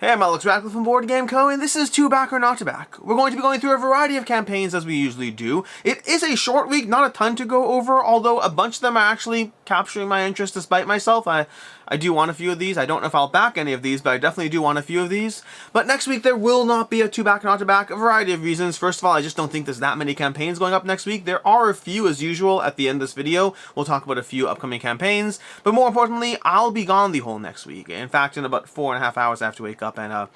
Hey, I'm Alex Radcliffe from Board Game Co, and this is To Back or Not to Back. We're going to be going through a variety of campaigns as we usually do. It is a short week, not a ton to go over, although a bunch of them are actually capturing my interest despite myself. I do want a few of these. I don't know if I'll back any of these, but I definitely do want a few of these. But next week there will not be a To Back or Not to Back, a variety of reasons. First of all, I just don't think there's that many campaigns going up next week. There are a few as usual at the end of this video. We'll talk about a few upcoming campaigns, but more importantly, I'll be gone the whole next week. In fact, in about 4.5 hours I have to wake up and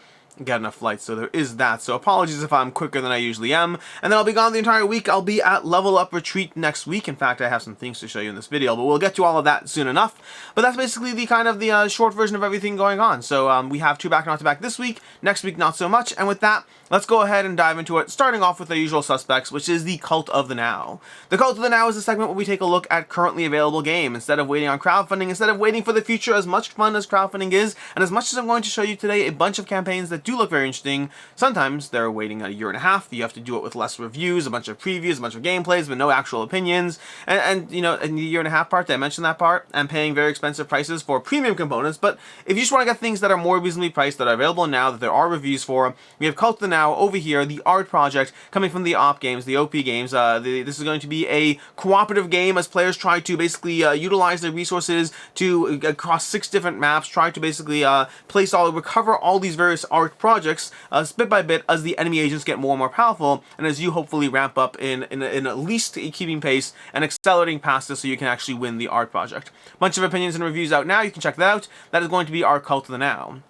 get enough flights, so there is that. So apologies if I'm quicker than I usually am. And then I'll be gone the entire week. I'll be at Level Up Retreat next week. In fact, I have some things to show you in this video, but we'll get to all of that soon enough. But that's basically the kind of the short version of everything going on. So we have To Back Not to Back this week. Next week, not so much. And with that, let's go ahead and dive into it, starting off with the usual suspects, which is the Cult of the Now. The Cult of the Now is a segment where we take a look at currently available game. Instead of waiting on crowdfunding, instead of waiting for the future, as much fun as crowdfunding is, and as much as I'm going to show you today a bunch of campaigns that do look very interesting, sometimes they're waiting a year and a half. You have to do it with less reviews, a bunch of previews, a bunch of gameplays, but no actual opinions. And you know, in the year and a half part, did I mention that part? I'm paying very expensive prices for premium components, but if you just want to get things that are more reasonably priced, that are available now, that there are reviews for, we have Cult of the Now over here, the art project coming from the OP games, the OP games. This is going to be a cooperative game as players try to basically utilize their resources to, across 6 different maps, try to basically recover all these various art projects bit by bit as the enemy agents get more and more powerful, and as you hopefully ramp up in at least keeping pace and accelerating past this so you can actually win the art project. Bunch of opinions and reviews out now, you can check that out. That is going to be our Cult of the Now.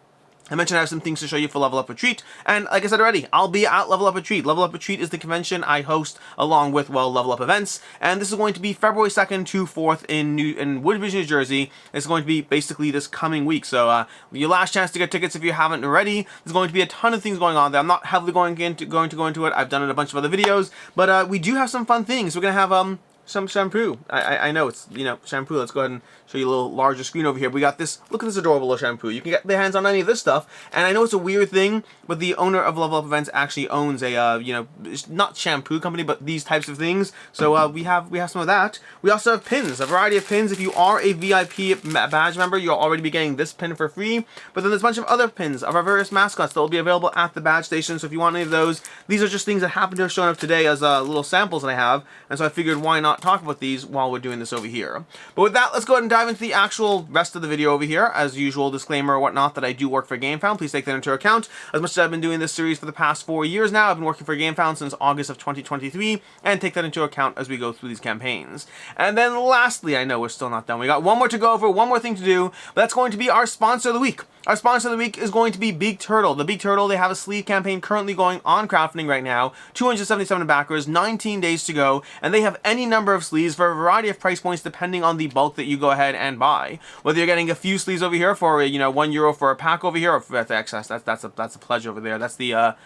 I mentioned I have some things to show you for Level Up Retreat, and like I said already, I'll be at Level Up Retreat. Level Up Retreat is the convention I host along with, well, Level Up events, and this is going to be February 2nd to 4th in Woodbridge, New Jersey. It's going to be basically this coming week, so your last chance to get tickets if you haven't already. There's going to be a ton of things going on there. I'm not heavily going to go into it. I've done it in a bunch of other videos, but we do have some fun things. We're going to have some shampoo. I know it's, you know, shampoo. Let's go ahead and show you a little larger screen over here. We got this. Look at this adorable little shampoo. You can get their hands on any of this stuff. And I know it's a weird thing, but the owner of Level Up Events actually owns a, you know, it's not shampoo company, but these types of things. So we have some of that. We also have pins, a variety of pins. If you are a VIP badge member, you'll already be getting this pin for free. But then there's a bunch of other pins of our various mascots that will be available at the badge station. So if you want any of those, these are just things that happen to have shown up today as little samples that I have. And so I figured, why not talk about these while we're doing this over here. But with that, let's go ahead and dive into the actual rest of the video over here. As usual, disclaimer or whatnot that I do work for GameFound. Please take that into account. As much as I've been doing this series for the past 4 years now, I've been working for GameFound since August of 2023, and take that into account as we go through these campaigns. And then lastly, I know we're still not done. We got one more to go over, one more thing to do, but that's going to be our sponsor of the week. Our sponsor of the week is going to be Big Turtle. The Big Turtle, they have a sleeve campaign currently going on crowdfunding right now. 277 backers, 19 days to go, and they have any number of sleeves for a variety of price points depending on the bulk that you go ahead and buy. Whether you're getting a few sleeves over here for, you know, €1 for a pack over here, or that's excess. That's a pledge over there. That's the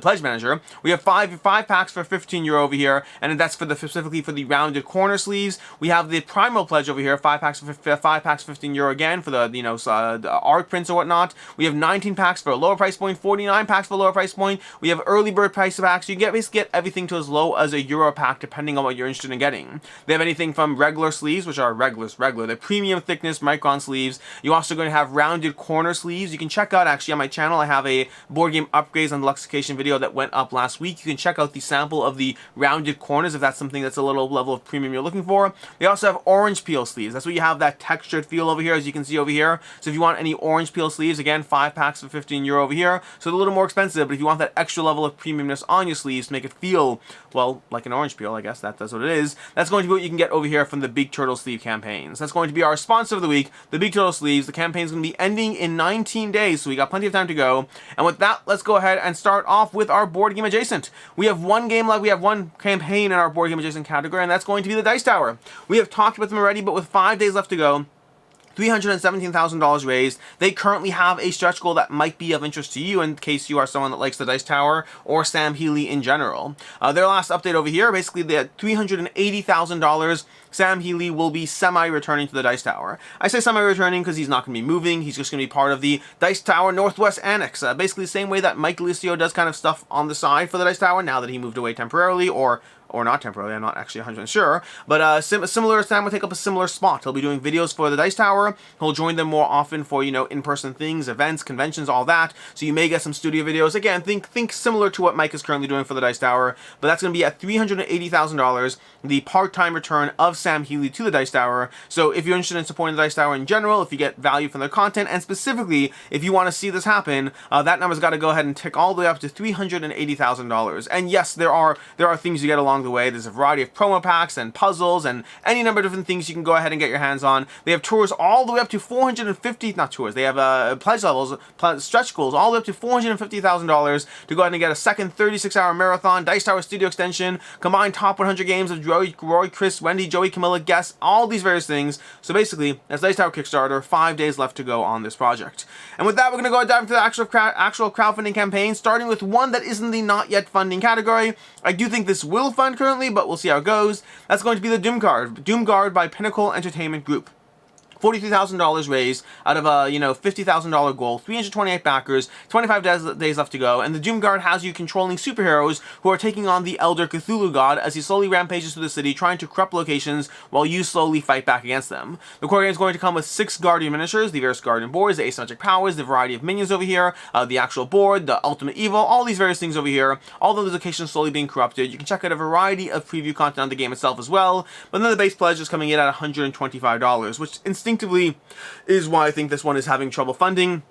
pledge manager. We have five packs for €15 over here, and that's for specifically for the rounded corner sleeves. We have the primal pledge over here, 5 packs for €15 again for the, you know, the art prints or whatnot. We have 19 packs for a lower price point, 49 packs for a lower price point. We have early bird price packs. You can basically get everything to as low as €1 pack depending on what you're interested in getting. They have anything from regular sleeves, which are regular, the premium thickness micron sleeves. You're also going to have rounded corner sleeves. You can check out, actually, on my channel, I have a board game upgrades and luxification video that went up last week. You can check out the sample of the rounded corners if that's something that's a little level of premium you're looking for. They also have orange peel sleeves. That's where you have that textured feel over here, as you can see over here. So if you want any orange peel sleeves, again, 5 packs for €15 over here. So they're a little more expensive, but if you want that extra level of premiumness on your sleeves to make it feel, well, like an orange peel, I guess that's what it is, that's going to be what you can get over here from the Big Turtle sleeve campaigns. That's going to be our sponsor of the week, the Big Turtle sleeves. The campaign's going to be ending in 19 days, so we got plenty of time to go. And with that, let's go ahead and start off with our board game adjacent. We have one game left, we have one campaign in our board game adjacent category, and that's going to be the Dice Tower. We have talked about them already, but with 5 days left to go, $317,000 raised. They currently have a stretch goal that might be of interest to you in case you are someone that likes the Dice Tower or Sam Healey in general. Their last update over here, basically they had $380,000. Sam Healey will be semi-returning to the Dice Tower. I say semi-returning because he's not going to be moving. He's just going to be part of the Dice Tower Northwest Annex. Basically the same way that Mike Licio does kind of stuff on the side for the Dice Tower now that he moved away temporarily or or not temporarily, I'm not actually 100% sure, but similar Sam will take up a similar spot. He'll be doing videos for the Dice Tower. He'll join them more often for, you know, in-person things, events, conventions, all that. So you may get some studio videos. Again, think similar to what Mike is currently doing for the Dice Tower, but that's going to be at $380,000, the part-time return of Sam Healy to the Dice Tower. So if you're interested in supporting the Dice Tower in general, if you get value from their content, and specifically if you want to see this happen, that number's got to go ahead and tick all the way up to $380,000. And yes, there are things you get along the way. There's a variety of promo packs and puzzles and any number of different things you can go ahead and get your hands on. They have tours all the way up to 450, not tours, they have pledge levels, stretch goals all the way up to $450,000 to go ahead and get a second 36-hour marathon, Dice Tower Studio Extension, combined top 100 games of Roy, Chris, Wendy, Joey, Camilla, guests, all these various things. So basically, that's Dice Tower Kickstarter, 5 days left to go on this project. And with that, we're going to go dive into the actual crowdfunding campaign, starting with one that is in the not yet funding category. I do think this will fund currently, but we'll see how it goes. That's going to be the Doomguard by Pinnacle Entertainment Group. $43,000 raised out of a, $50,000 goal, 328 backers, 25 days left to go, and the Doomguard has you controlling superheroes who are taking on the Elder Cthulhu god as he slowly rampages through the city, trying to corrupt locations while you slowly fight back against them. The core game is going to come with 6 Guardian miniatures, the various Guardian boards, the asymmetric powers, the variety of minions over here, the actual board, the ultimate evil, all these various things over here, all those locations slowly being corrupted. You can check out a variety of preview content on the game itself as well, but then the base pledge is coming in at $125, which instinctively is why I think this one is having trouble funding.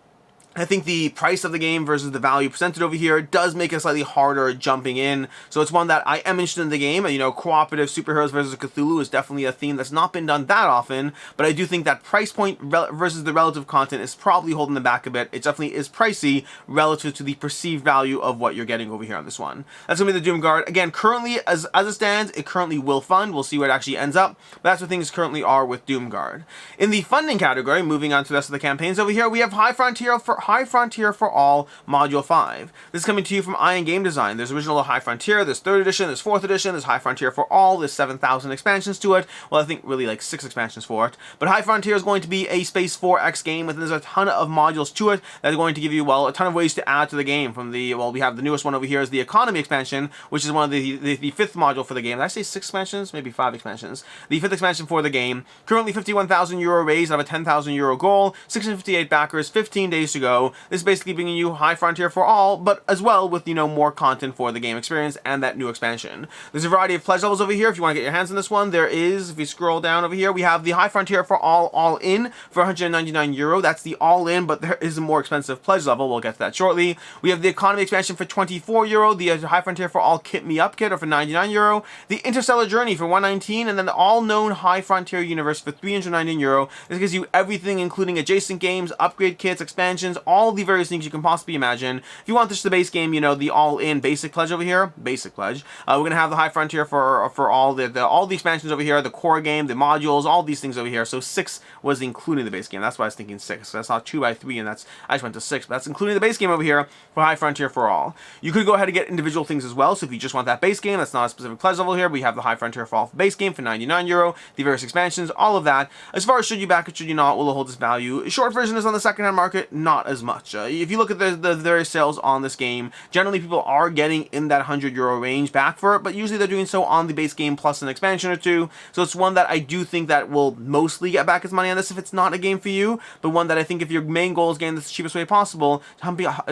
I think the price of the game versus the value presented over here does make it slightly harder jumping in. So it's one that I am interested in the game. Cooperative superheroes versus Cthulhu is definitely a theme that's not been done that often, but I do think that price point versus the relative content is probably holding them back a bit. It definitely is pricey relative to the perceived value of what you're getting over here on this one. That's going to be the Doomguard. Again, currently, as it stands, it currently will fund. We'll see where it actually ends up, but that's where things currently are with Doomguard. In the funding category, moving on to the rest of the campaigns over here, we have High Frontier for All Module 5. This is coming to you from Iron Game Design. There's original High Frontier, there's 3rd edition, there's 4th edition, there's High Frontier for All, there's 7,000 expansions to it. Well, I think really like 6 expansions for it. But High Frontier is going to be a Space 4X game, and there's a ton of modules to it that are going to give you, well, a ton of ways to add to the game. From the, well, we have the newest one over here is the Economy expansion, which is one of the 5th module for the game. Did I say 6 expansions? Maybe 5 expansions. The 5th expansion for the game. Currently €51,000 raised out of a €10,000 goal, 658 backers, 15 days to go. This is basically bringing you High Frontier for All, but as well with, more content for the game experience and that new expansion. There's a variety of pledge levels over here if you want to get your hands on this one. There is, if you scroll down over here, we have the High Frontier for All In for €199. That's the All In, but there is a more expensive pledge level. We'll get to that shortly. We have the Economy expansion for €24, the High Frontier for All Kit Me Up kit or for €99, the Interstellar Journey for $119, and then the all-known High Frontier universe for €319. This gives you everything, including adjacent games, upgrade kits, expansions, all the various things you can possibly imagine. If you want this the base game, the all-in basic pledge over here, basic pledge. We're gonna have the High Frontier for all the expansions over here, the core game, the modules, all these things over here. So 6 was including the base game. That's why I was thinking 6. So that's not 2 by 3, and I just went to 6. But that's including the base game over here for High Frontier for All. You could go ahead and get individual things as well. So if you just want that base game, that's not a specific pledge level here. We have the High Frontier for All base game for €99, the various expansions, all of that. As far as should you back it, should you not, will it hold its value? Short version is on the secondhand market, not as much. If you look at the various sales on this game, generally people are getting in that €100 range back for it, but usually they're doing so on the base game plus an expansion or two. So it's one that I do think that will mostly get back its money on this if it's not a game for you, but one that I think if your main goal is getting this the cheapest way possible,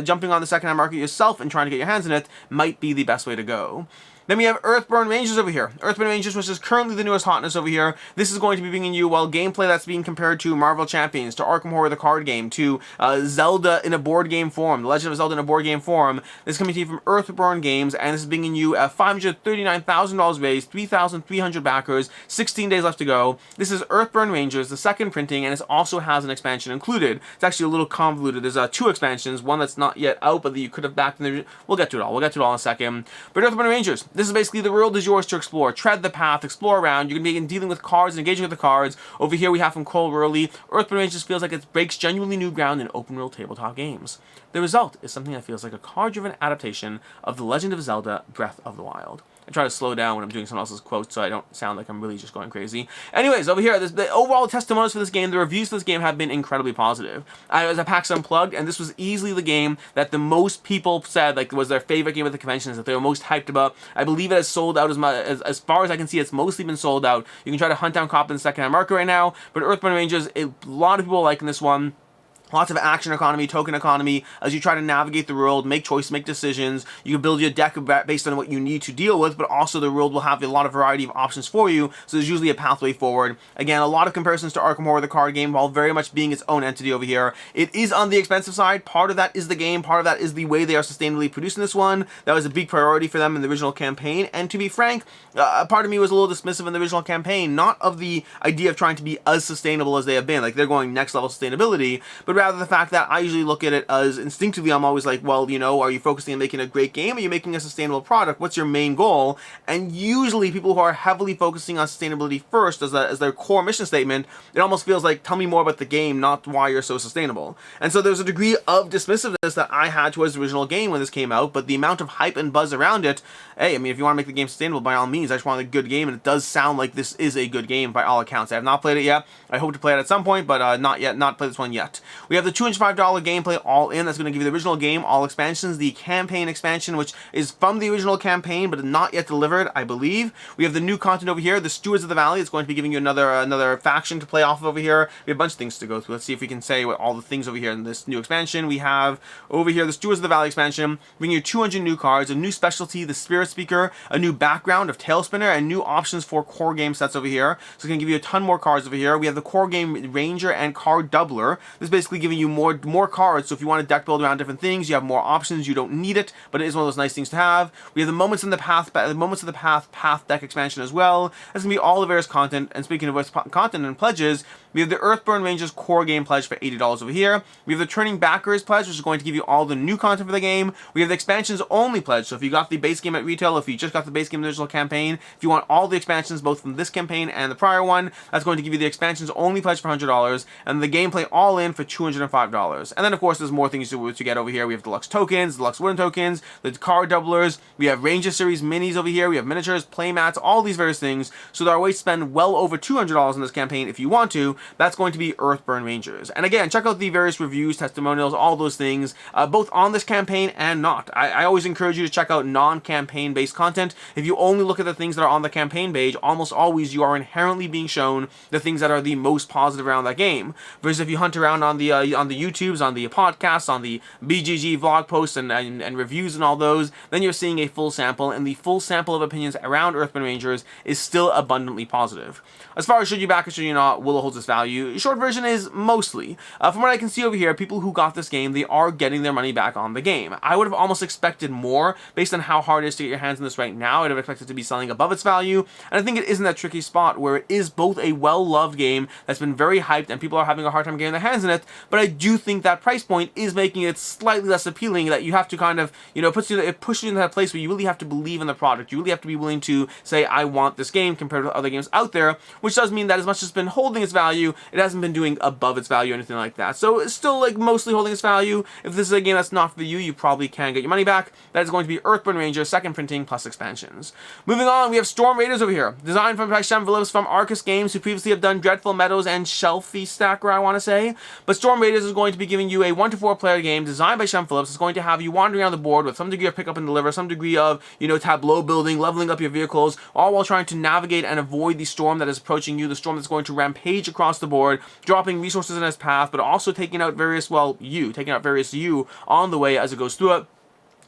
jumping on the secondhand market yourself and trying to get your hands in it might be the best way to go. Then we have Earthborne Rangers over here. Earthborne Rangers, which is currently the newest hotness over here. This is going to be bringing you, gameplay that's being compared to Marvel Champions, to Arkham Horror the card game, to Zelda in a board game form, The Legend of Zelda in a board game form. This is coming to you from Earthborne Games, and this is bringing you $539,000 raised, 3,300 backers, 16 days left to go. This is Earthborne Rangers, the second printing, and it also has an expansion included. It's actually a little convoluted. There's 2 expansions, one that's not yet out, but that you could have backed in the... We'll get to it all. We'll get to it all in a second. But Earthborne Rangers, this is basically the world is yours to explore. Tread the path, explore around. You're going to be dealing with cards and engaging with the cards. Over here we have from Cole Rurley, Earthborne Rangers feels like it breaks genuinely new ground in open world tabletop games. The result is something that feels like a card-driven adaptation of The Legend of Zelda Breath of the Wild. I try to slow down when I'm doing someone else's quotes so I don't sound like I'm really just going crazy. Anyways, over here, the overall testimonials for this game, the reviews for this game have been incredibly positive. I was at PAX Unplugged, and this was easily the game that the most people said like was their favorite game at the conventions, that they were most hyped about. I believe it has sold out as far as I can see. It's mostly been sold out. You can try to hunt down copy in the secondhand market right now, but Earthborne Rangers, a lot of people are liking this one. Lots of action economy, token economy, as you try to navigate the world, make choices, make decisions. You can build your deck based on what you need to deal with, but also the world will have a lot of variety of options for you, so there's usually a pathway forward. Again, a lot of comparisons to Arkham Horror, the card game, while very much being its own entity over here. It is on the expensive side. Part of that is the game, part of that is the way they are sustainably producing this one. That was a big priority for them in the original campaign, and to be frank, part of me was a little dismissive in the original campaign, not of the idea of trying to be as sustainable as they have been, like they're going next level sustainability, but rather the fact that I usually look at it as instinctively, I'm always like, well, you know, are you focusing on making a great game? Or are you making a sustainable product? What's your main goal? And usually people who are heavily focusing on sustainability first as their core mission statement, it almost feels like, tell me more about the game, not why you're so sustainable. And so there's a degree of dismissiveness that I had towards the original game when this came out, but the amount of hype and buzz around it, hey, I mean, if you want to make the game sustainable, by all means, I just want a good game, and it does sound like this is a good game by all accounts. I have not played it yet. I hope to play it at some point, but not yet, not play this one yet. We have the $205 gameplay all in. That's going to give you the original game, all expansions, the campaign expansion, which is from the original campaign, but not yet delivered, I believe. We have the new content over here, the Stewards of the Valley. It's going to be giving you another faction to play off of over here. We have a bunch of things to go through. Let's see if we can say what all the things over here in this new expansion. We have over here the Stewards of the Valley expansion, bringing you 200 new cards, a new specialty, the Spirit Speaker, a new background of Tail Spinner, and new options for core game sets over here. So it's going to give you a ton more cards over here. We have the core game Ranger and card doubler. This is basically giving you more cards, so if you want to deck build around different things, you have more options. You don't need it, but it is one of those nice things to have. We have the Moments of the Path deck expansion as well. That's going to be all the various content. And speaking of content and pledges, we have the Earthborne Rangers core game pledge for $80 over here. We have the Turning Backers pledge, which is going to give you all the new content for the game. We have the expansions only pledge, so if you got the base game at retail, if you just got the base game in the original campaign, if you want all the expansions both from this campaign and the prior one, that's going to give you the expansions only pledge for $100, and the gameplay all in for $205. And then of course there's more things to get over here. We have deluxe tokens, deluxe wooden tokens, the card doublers, we have Ranger Series minis over here, we have miniatures, playmats, all these various things. So there are ways to spend well over $200 in this campaign if you want to. That's going to be Earthborne Rangers. And again, check out the various reviews, testimonials, all those things, both on this campaign and not. I always encourage you to check out non-campaign based content. If you only look at the things that are on the campaign page, almost always you are inherently being shown the things that are the most positive around that game. Versus if you hunt around on the YouTubes, on the podcasts, on the BGG vlog posts and reviews and all those, then you're seeing a full sample, and the full sample of opinions around Earthborne Rangers is still abundantly positive. As far as should you back or should you not, will it hold its value? Short version is mostly. From what I can see over here, people who got this game, they are getting their money back on the game. I would have almost expected more based on how hard it is to get your hands on this right now. I'd have expected it to be selling above its value, and I think it is in that tricky spot where it is both a well-loved game that's been very hyped and people are having a hard time getting their hands on it, but I do think that price point is making it slightly less appealing, that you have to kind of, you know, it pushes you into that place where you really have to believe in the product. You really have to be willing to say, I want this game compared to other games out there, which does mean that as much as it's been holding its value, it hasn't been doing above its value or anything like that. So it's still like mostly holding its value. If this is a game that's not for you, you probably can get your money back. That is going to be Earthborne Rangers, second printing plus expansions. Moving on, we have Storm Raiders over here. Designed by Sean Phillips from Arcus Games, who previously have done Dreadful Meadows and Shelfie Stacker, I want to say. But Storm Raiders is going to be giving you a 1 to 4 player game designed by Sean Phillips. It's going to have you wandering around the board with some degree of pick up and deliver, some degree of, you know, tableau building, leveling up your vehicles, all while trying to navigate and avoid the storm that is approaching you, the storm that's going to rampage across the board, dropping resources in its path, but also taking out various, you on the way as it goes through it.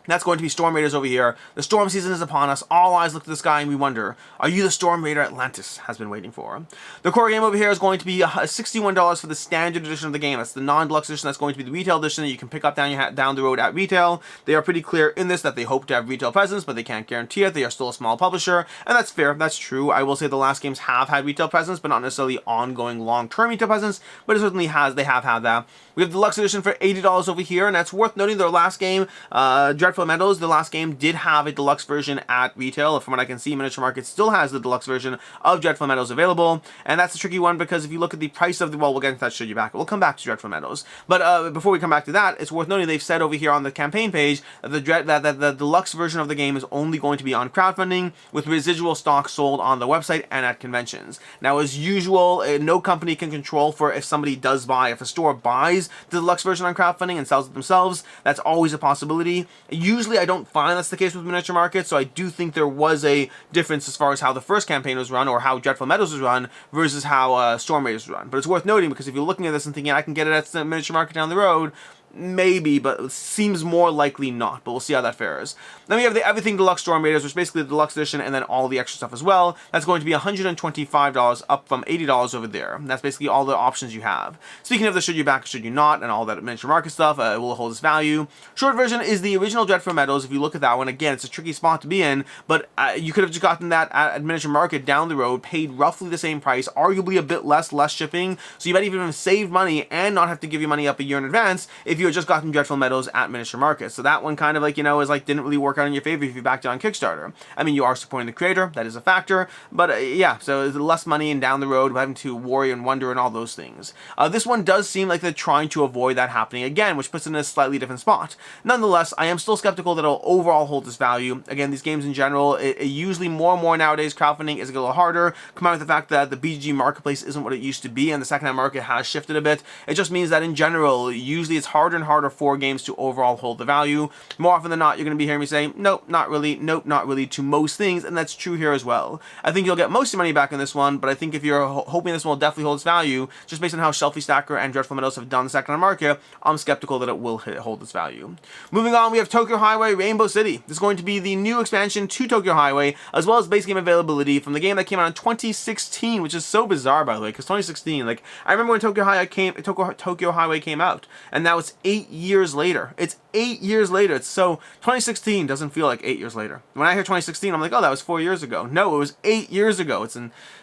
That's going to be Storm Raiders over here. The storm season is upon us. All eyes look to the sky and we wonder, are you the Storm Raider Atlantis has been waiting for? The core game over here is going to be $61 for the standard edition of the game. That's the non-deluxe edition. That's going to be the retail edition that you can pick up down the road at retail. They are pretty clear in this that they hope to have retail presence, but they can't guarantee it. They are still a small publisher, and that's fair. That's true. I will say the last games have had retail presence, but not necessarily ongoing long-term retail presence, but it certainly has. They have had that. We have the deluxe edition for $80 over here, and that's worth noting their last game, Dreadful Dreadful Meadows, the last game, did have a deluxe version at retail. From what I can see, Miniature Market still has the deluxe version of Dreadful Meadows available, and that's a tricky one because if you look at the price of the, well, we'll get into that should you back. We'll come back to Dreadful Meadows, but before we come back to that, it's worth noting they've said over here on the campaign page that the deluxe version of the game is only going to be on crowdfunding with residual stock sold on the website and at conventions. Now, as usual, no company can control for if somebody does buy, if a store buys the deluxe version on crowdfunding and sells it themselves. That's always a possibility. Usually, I don't find that's the case with Miniature Market, so I do think there was a difference as far as how the first campaign was run or how Dreadful Meadows was run versus how Storm Raiders was run. But it's worth noting because if you're looking at this and thinking I can get it at the Miniature Market down the road, maybe, but it seems more likely not, but we'll see how that fares. Then we have the Everything Deluxe Storm Raiders, which is basically the deluxe edition and then all the extra stuff as well. That's going to be $125 up from $80 over there. And that's basically all the options you have. Speaking of the should you back or should you not and all that Miniature Market stuff, it will hold its value. Short version is the original Dreadful Meadows. If you look at that one, again, it's a tricky spot to be in, but you could have just gotten that at Miniature Market down the road, paid roughly the same price, arguably a bit less shipping, so you might even save money and not have to give your money up a year in advance if you had just gotten Dreadful Meadows at Miniature Market. So that one kind of like, you know, is like didn't really work out in your favor if you backed it on Kickstarter. I mean, you are supporting the creator, that is a factor, but yeah, so it's less money and down the road having to worry and wonder and all those things. This one does seem like they're trying to avoid that happening again, which puts it in a slightly different spot. Nonetheless, I am still skeptical that it'll overall hold its value. Again, these games in general, it usually more and more nowadays, crowdfunding is a little harder. Come out with the fact that the BGG marketplace isn't what it used to be and the secondhand market has shifted a bit. It just means that in general, usually it's harder and harder for games to overall hold the value. More often than not, you're going to be hearing me say, nope, not really, nope, not really, to most things, and that's true here as well. I think you'll get most of your money back in this one, but I think if you're hoping this one will definitely hold its value, just based on how Shelfie Stacker and Dreadful Meadows have done the secondhand market, I'm skeptical that it will hold its value. Moving on, we have Tokyo Highway Rainbow City. This is going to be the new expansion to Tokyo Highway, as well as base game availability from the game that came out in 2016, which is so bizarre, by the way, because 2016, like, I remember when Tokyo Highway came out, and now it's 8 years later. It's 8 years later. It's so 2016 doesn't feel like 8 years later. When I hear 2016, I'm like, oh, that was 4 years ago. No, it was 8 years ago. It's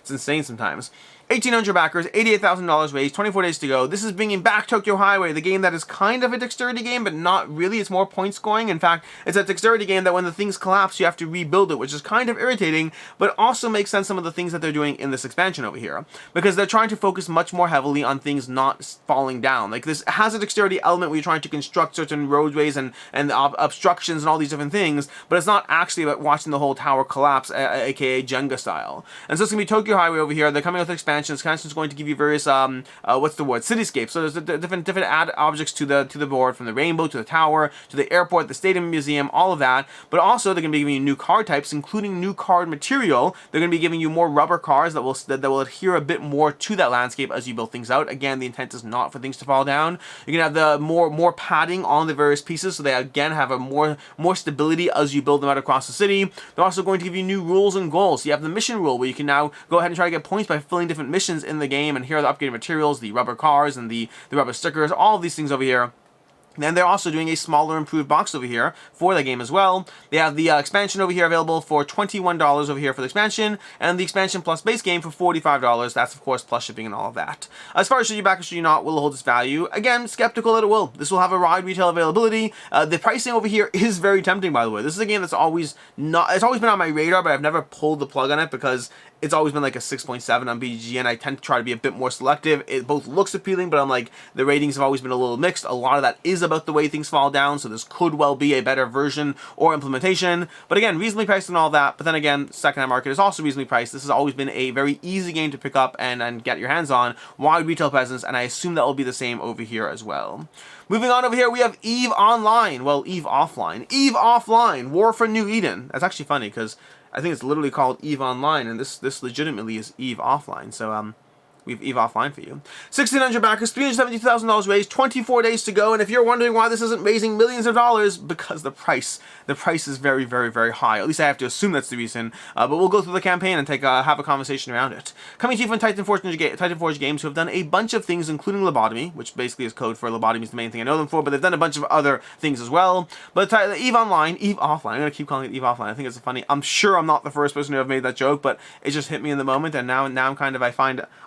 insane sometimes. 1,800 backers, $88,000 raised, 24 days to go. This is bringing back Tokyo Highway, the game that is kind of a dexterity game, but not really. It's more point scoring. In fact, it's a dexterity game that when the things collapse, you have to rebuild it, which is kind of irritating, but also makes sense some of the things that they're doing in this expansion over here, because they're trying to focus much more heavily on things not falling down. Like, this has a dexterity element where you're trying to construct certain roadways and obstructions and all these different things, but it's not actually about watching the whole tower collapse, aka Jenga style. And so it's going to be Tokyo Highway over here. They're coming with expansion. Expansion is going to give you various cityscapes. So there's different add objects to the board, from the rainbow to the tower to the airport, the stadium, museum, all of that. But also they're going to be giving you new card types, including new card material. They're going to be giving you more rubber cards that will adhere a bit more to that landscape as you build things out. Again, the intent is not for things to fall down. You're going to have the more padding on the various pieces, so they again have a more stability as you build them out across the city. They're also going to give you new rules and goals. So you have the mission rule where you can now go ahead and try to get points by filling different missions in the game, and here are the upgraded materials, the rubber cars and the rubber stickers, all of these things over here. And they're also doing a smaller improved box over here for the game as well. They have the expansion over here available for $21 over here for the expansion, and the expansion plus base game for $45. That's, of course, plus shipping and all of that. As far as should you back or should you not, will it hold its value? Again, skeptical that it will. This will have a wide retail availability. The pricing over here is very tempting, by the way. This is a game that's always been on my radar, but I've never pulled the plug on it because it's always been like a 6.7 on BGG, and I tend to try to be a bit more selective. It both looks appealing, but I'm like, the ratings have always been a little mixed. A lot of that is about the way things fall down, so this could well be a better version or implementation. But again, reasonably priced and all that. But then again, secondhand market is also reasonably priced. This has always been a very easy game to pick up and get your hands on. Wide retail presence, and I assume that will be the same over here as well. Moving on over here, we have EVE Online. Well, EVE Offline. EVE Offline, War for New Eden. That's actually funny, because I think it's literally called EVE Online, and this legitimately is EVE Offline. So, we have EVE Offline for you. 1,600 backers, $372,000 raised, 24 days to go. And if you're wondering why this isn't raising millions of dollars, because the price is very, very, very high. At least I have to assume that's the reason. But we'll go through the campaign and have a conversation around it. Coming to you from Titan Forge Games, who have done a bunch of things, including Lobotomy, which basically is code for Lobotomy is the main thing I know them for, but they've done a bunch of other things as well. But EVE Online, EVE Offline, I'm going to keep calling it EVE Offline. I think it's funny. I'm sure I'm not the first person to have made that joke, but it just hit me in the moment, and now I'm kind of,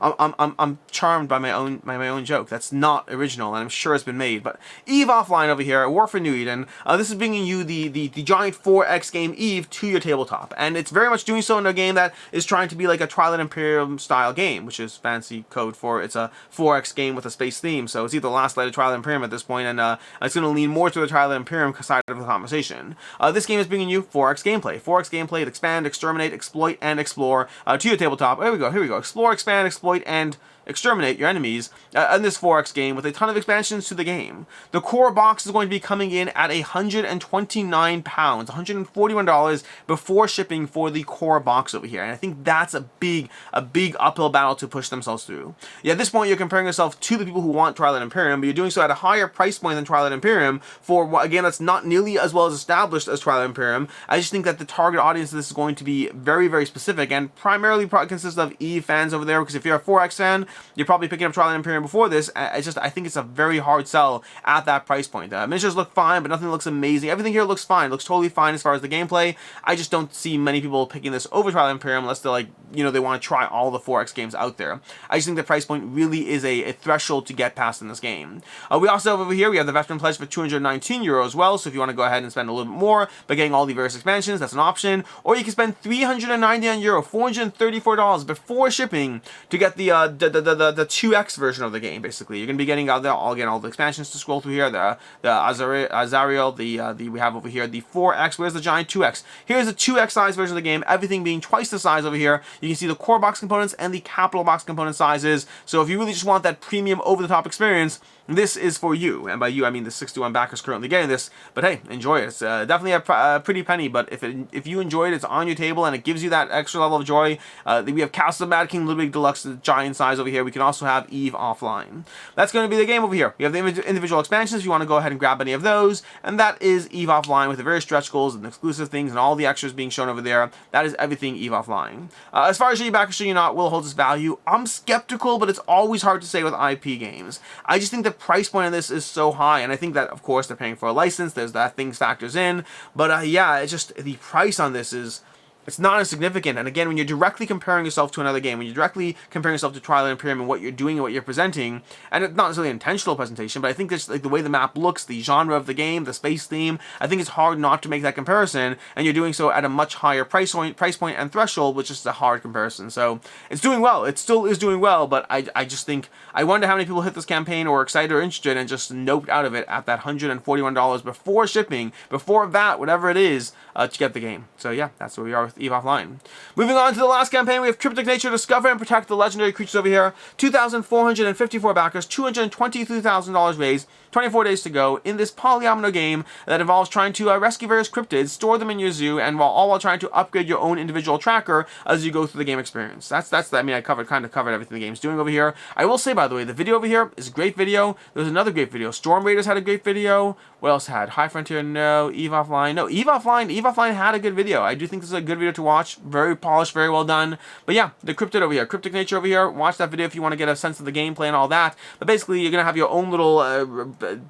I'm I'm charmed by my own joke. That's not original, and I'm sure it's been made. But Eve Offline over here, War for New Eden. This is bringing you the giant 4X game Eve to your tabletop, and it's very much doing so in a game that is trying to be like a Twilight Imperium style game, which is fancy code for it's a 4X game with a space theme. So it's either the last light of Twilight Imperium at this point, and it's going to lean more to the Twilight Imperium side of the conversation. This game is bringing you 4X gameplay. 4X gameplay to expand, exterminate, exploit, and explore to your tabletop. Here we go. Explore, expand, exploit, and exterminate your enemies in this 4X game with a ton of expansions to the game. The core box is going to be coming in at £129, $141 before shipping for the core box over here. And I think that's a big uphill battle to push themselves through. Yeah, at this point, you're comparing yourself to the people who want Twilight Imperium, but you're doing so at a higher price point than Twilight Imperium for, again, that's not nearly as well as established as Twilight Imperium. I just think that the target audience of this is going to be very, very specific and primarily consists of Eve fans over there, because if you're a 4X fan, you're probably picking up Twilight Imperium before this. I think it's a very hard sell at that price point. Miniatures look fine, but nothing looks amazing. Everything here looks fine. It looks totally fine as far as the gameplay. I just don't see many people picking this over Twilight Imperium unless they're like, they want to try all the 4X games out there. I just think the price point really is a threshold to get past in this game. We also have over here, we have the Veteran Pledge for €219 as well, so if you want to go ahead and spend a little bit more by getting all the various expansions, that's an option. Or you can spend €399, $434 before shipping to get the 2X version of the game. Basically, you're going to be getting all the expansions to scroll through here. The Azariel, we have over here the 4X. Where's the giant 2X? Here's the 2X size version of the game. Everything being twice the size over here. You can see the core box components and the capital box component sizes. So if you really just want that premium over-the-top experience, this is for you. And by you, I mean the 61 backers currently getting this. But hey, enjoy it. It's definitely a pretty penny, but if you enjoy it, it's on your table, and it gives you that extra level of joy. We have Castle of Mad King Little Big Deluxe, the giant size over here. We can also have Eve Offline. That's going to be the game over here. We have the individual expansions if you want to go ahead and grab any of those, and that is Eve Offline with the various stretch goals and exclusive things and all the extras being shown over there. That is everything Eve Offline. As far as Should You Back or Should You Not will hold its value, I'm skeptical, but it's always hard to say with IP games. I just think the price point on this is so high, and I think that, of course, they're paying for a license. There's that things factors in, but yeah, it's just the price on this is... It's not insignificant, and again, when you're directly comparing yourself to another game, when you're directly comparing yourself to Twilight Imperium and what you're doing and what you're presenting, and it's not necessarily an intentional presentation, but I think just like the way the map looks, the genre of the game, the space theme, I think it's hard not to make that comparison, and you're doing so at a much higher price point and threshold, which is a hard comparison. So it's doing well. It still is doing well, but I just think, I wonder how many people hit this campaign or are excited or interested and just noped out of it at that $141 before shipping, before that, whatever it is, to get the game. So yeah, that's where we are with Eve Offline. Moving on to the last campaign, we have Cryptic Nature, Discover and Protect the Legendary Creatures over here. 2,454 backers, $223,000 raised, 24 days to go in this polyomino game that involves trying to rescue various cryptids, store them in your zoo, and while trying to upgrade your own individual tracker as you go through the game experience. I kind of covered everything the game's doing over here. I will say, by the way, the video over here is a great video. There's another great video. Storm Raiders had a great video. What else had? High Frontier, no. Eve Offline, no. Eve Offline had a good video. I do think this is a good video to watch. Very polished, very well done. But yeah, the Cryptid over here, Cryptic Nature over here. Watch that video if you want to get a sense of the gameplay and all that. But basically, you're going to have your own little,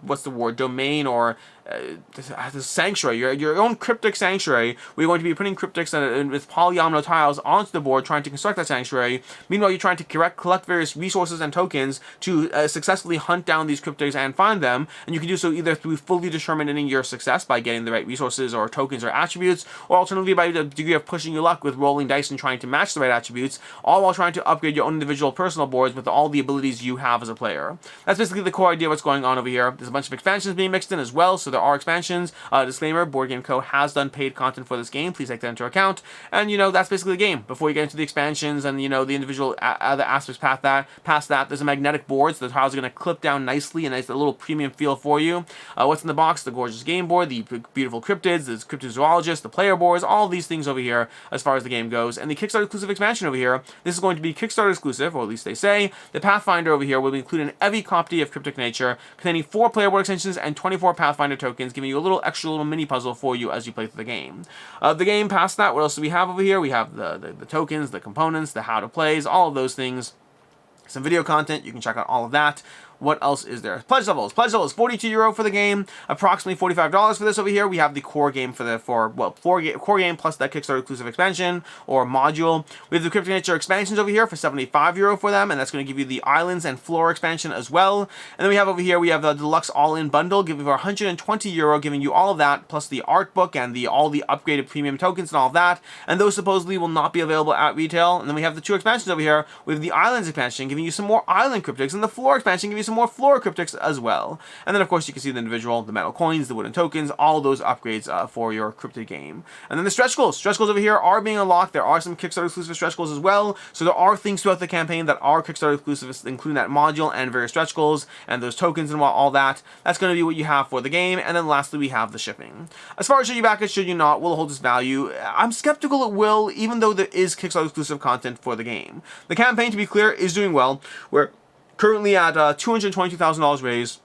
what's the word, domain or the sanctuary, your own cryptic sanctuary. We're going to be putting cryptics with polyomino tiles onto the board, trying to construct that sanctuary. Meanwhile, you're trying to collect various resources and tokens to successfully hunt down these cryptics and find them. And you can do so either through fully determining your success by getting the right resources or tokens or attributes, or alternatively by the degree of pushing your luck with rolling dice and trying to match the right attributes, all while trying to upgrade your own individual personal boards with all the abilities you have as a player. That's basically the core idea of what's going on over here. There's a bunch of expansions being mixed in as well, so there are expansions. Disclaimer, Board Game Co. has done paid content for this game. Please take that into account. And, that's basically the game. Before you get into the expansions and, the individual other aspects past that, there's a magnetic board, so the tiles are going to clip down nicely, a nice little premium feel for you. What's in the box? The gorgeous game board, the beautiful cryptids, the cryptozoologist, the player boards, all of these things over here as far as the game goes. And the Kickstarter exclusive expansion over here, this is going to be Kickstarter exclusive, or at least they say. The Pathfinder over here will be included in every copy of Cryptic Nature, containing 4 player board extensions and 24 Pathfinder tokens, giving you a little extra little mini puzzle for you as you play through the game. The game past that, what else do we have over here? We have the tokens, the components, the how to plays, all of those things. Some video content, you can check out all of that. What else is there? Pledge levels. Pledge levels, €42 for the game, approximately $45 for this over here. We have the core game core game plus that Kickstarter exclusive expansion or module. We have the Cryptic Nature expansions over here for €75 for them, and that's going to give you the islands and floor expansion as well. And then we have over here, we have the deluxe all-in bundle, giving you €120, giving you all of that, plus the art book and all the upgraded premium tokens and all of that. And those supposedly will not be available at retail. And then we have the two expansions over here with the islands expansion, giving you some more island cryptics, and the floor expansion, giving you some more floor cryptics as well. And then of course you can see the individual, the metal coins, the wooden tokens, all those upgrades for your cryptid game. And then the stretch goals. Stretch goals over here are being unlocked. There are some Kickstarter exclusive stretch goals as well. So there are things throughout the campaign that are Kickstarter exclusive, including that module and various stretch goals and those tokens and all that. That's going to be what you have for the game. And then lastly, we have the shipping. As far as should you back it, should you not, will it hold its value? I'm skeptical it will, even though there is Kickstarter exclusive content for the game. The campaign, to be clear, is doing well. We're currently at $222,000 raised.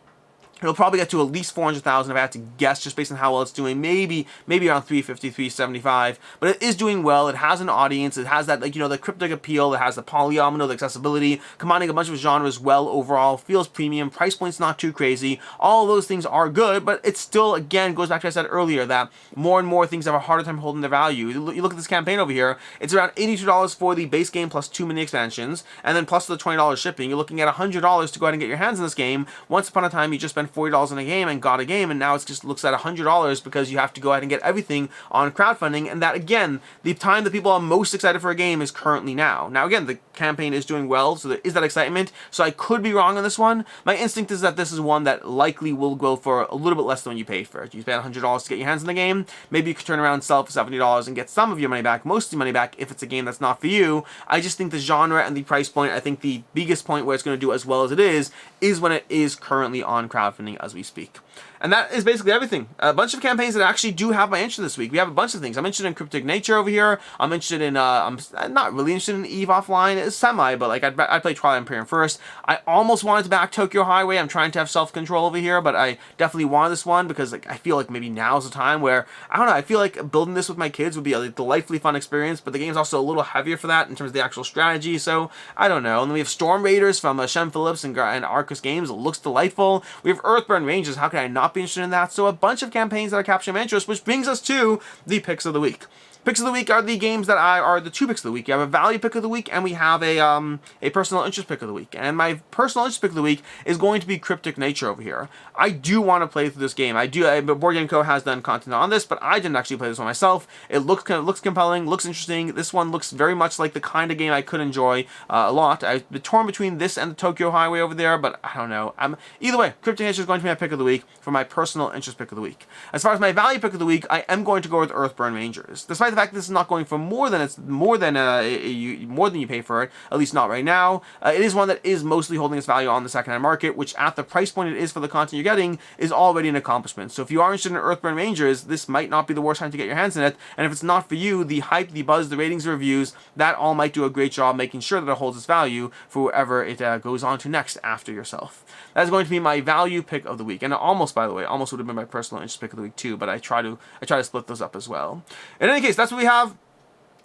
It'll probably get to at least 400,000 if I had to guess, just based on how well it's doing. Maybe around 350, 375. But it is doing well. It has an audience. It has that, the cryptic appeal. It has the polyomino, the accessibility, combining a bunch of genres well overall. Feels premium. Price point's not too crazy. All those things are good, but it still, again, goes back to what I said earlier, that more and more things have a harder time holding their value. You look at this campaign over here. It's around $82 for the base game plus 2 mini expansions, and then plus the $20 shipping. You're looking at $100 to go ahead and get your hands on this game. Once upon a time, you just spent $40 in a game and got a game, and now it just looks at $100 because you have to go ahead and get everything on crowdfunding. And that, again, the time that people are most excited for a game is currently now. Now, again, the campaign is doing well, so there is that excitement. So I could be wrong on this one. My instinct is that this is one that likely will go for a little bit less than what you paid for it. You spent $100 to get your hands on the game. Maybe you could turn around and sell it for $70 and get some of your money back, most of your money back, if it's a game that's not for you. I just think the genre and the price point, I think the biggest point where it's going to do as well as it is when it is currently on crowdfunding as we speak. And that is basically everything. A bunch of campaigns that actually do have my interest this week. We have a bunch of things. I'm interested in Cryptic Nature over here. I'm interested in, I'm not really interested in EVE Offline. It's semi, but I'd play Twilight Imperium first. I almost wanted to back Tokyo Highway. I'm trying to have self-control over here, but I definitely wanted this one because I feel like maybe now's the time where, I don't know, I feel like building this with my kids would be a delightfully fun experience, but the game's also a little heavier for that in terms of the actual strategy, so I don't know. And then we have Storm Raiders from Shem Phillips and Arcus Games. It looks delightful. We have Earthborne Rangers. How could I not be interested in that? So a bunch of campaigns that are capturing my interest, which brings us to the picks of the week. Picks of the week are the games that are the two picks of the week. You have a value pick of the week, and we have a personal interest pick of the week. And my personal interest pick of the week is going to be Cryptic Nature over here. I do want to play through this game. Board Game Co. has done content on this, but I didn't actually play this one myself. It looks compelling, looks interesting. This one looks very much like the kind of game I could enjoy a lot. I've been torn between this and the Tokyo Highway over there, but I don't know. Either way, Cryptic Nature is going to be my pick of the week for my personal interest pick of the week. As far as my value pick of the week, I am going to go with Earthborne Rangers. Despite the fact that this is not going for more than you pay for it, at least not right now. It is one that is mostly holding its value on the secondhand market, which at the price point it is for the content you're getting is already an accomplishment. So if you are interested in Earthborne Rangers, this might not be the worst time to get your hands in it. And if it's not for you, the hype, the buzz, the ratings, the reviews, that all might do a great job making sure that it holds its value for whoever it goes on to next after yourself. That is going to be my value pick of the week, and by the way, almost would have been my personal interest pick of the week too. But I try to split those up as well. In any case, that's what we have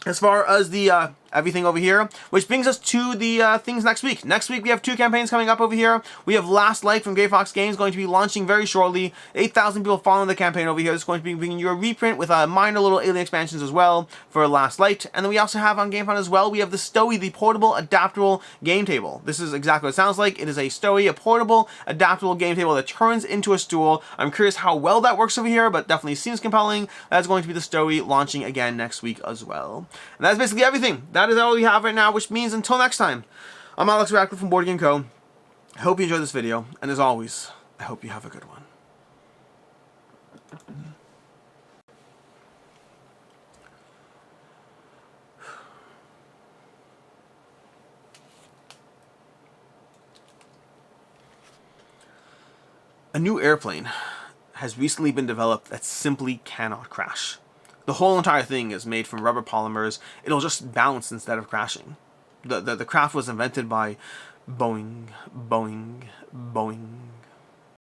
as far as the everything over here, which brings us to the things next week. Next week we have two campaigns coming up over here. We have Last Light from Grey Fox Games going to be launching very shortly. 8,000 people following the campaign over here. It's going to be bringing you a reprint with minor little alien expansions as well for Last Light. And then we also have on GameFound as well, we have the Stowy, the portable adaptable game table. This is exactly what it sounds like. It is a Stowy, a portable adaptable game table that turns into a stool. I'm curious how well that works over here, but definitely seems compelling. That's going to be the Stowy launching again next week as well. And that's basically everything. That is all we have right now, which means until next time, I'm Alex Radcliffe from Board Game Co. I hope you enjoyed this video, and as always, I hope you have a good one. A new airplane has recently been developed that simply cannot crash. The whole entire thing is made from rubber polymers. It'll just bounce instead of crashing. The craft was invented by Boeing.